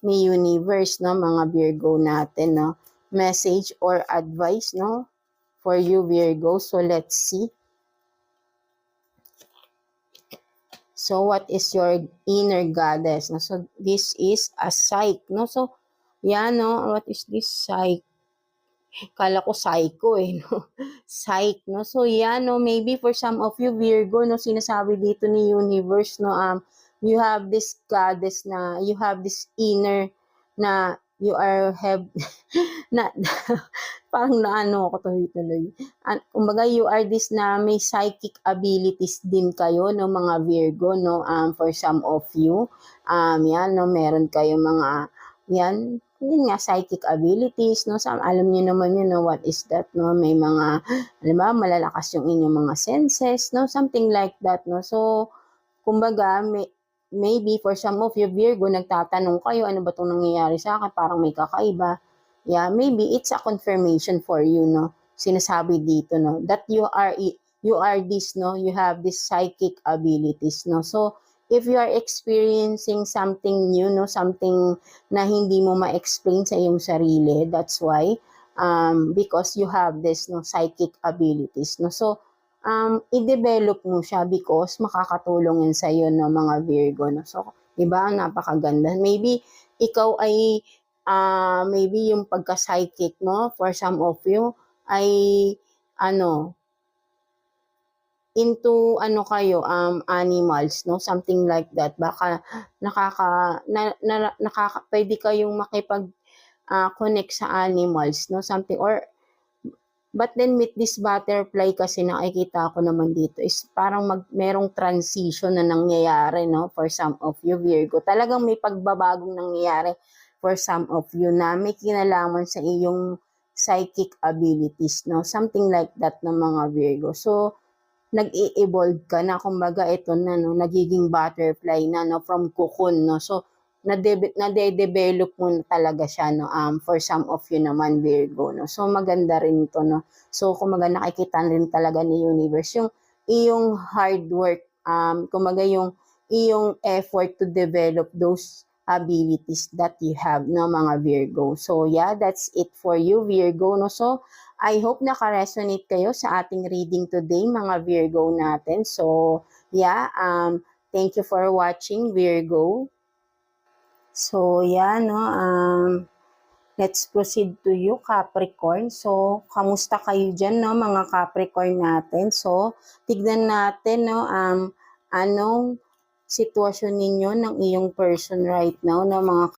ni universe, no, mga Virgo natin, no? Message or advice, no, for you Virgo. So let's see. So what is your inner goddess? No? So this is a psych, no? So yan, no, what is this psych? Kala ko psycho no? Psych, no? So yan, no, maybe for some of you Virgo, no, sinasabi dito ni universe, no, you have this goddess na, you have this inner na you have na parang naano ako tuloy-tuloy. Kumbaga you are this na may psychic abilities din kayo, no, mga Virgo, no, for some of you. Yan, no, meron kayong mga yan, yun nga, psychic abilities, no? Alam niyo naman yun, no? What is that, no? May mga, alam ba, malalakas yung inyong mga senses, no? Something like that, no? So, kumbaga, maybe for some of you, Virgo, nagtatanong kayo, ano ba itong nangyayari sa akin? Parang may kakaiba. Yeah, maybe it's a confirmation for you, no? Sinasabi dito, no? That you are this, no? You have this psychic abilities, no? So, if you are experiencing something new, no, something na hindi mo ma-explain sa iyong sarili, that's why, because you have this, no, psychic abilities, no. So, i-develop mo siya because makakatulong yun sa iyo, no, mga Virgo, no. So, diba, napakaganda. Maybe ikaw ay maybe yung pagka-psychic, no, for some of you ay into kayo, animals, no, something like that. Baka pwede kayong makipag connect sa animals, no, something, or but then with this butterfly kasi nakikita ko naman dito is parang merong transition na nangyayari, no, for some of you Virgo. Talagang may pagbabagong nangyayari for some of you na may kinalaman sa iyong psychic abilities, no, something like that ng mga Virgo. So nag-i-evolve ka na, kumbaga ito na, no, nagiging butterfly na, no, from cocoon, no. So nade-develop mo na talaga siya, no, for some of you naman Virgo, no. So maganda rin ito, no. So kumbaga nakikita rin talaga ni universe yung iyong hard work, kumbaga yung iyong effort to develop those abilities that you have, no, mga Virgo. So yeah, that's it for you Virgo, no. So I hope naka-resonate kayo sa ating reading today, mga Virgo natin. So, yeah, thank you for watching, Virgo. So, yeah, no, let's proceed to you, Capricorn. So, kamusta kayo dyan, no, mga Capricorn natin? So, tignan natin, no, anong sitwasyon ninyo ng iyong person right now, no, mga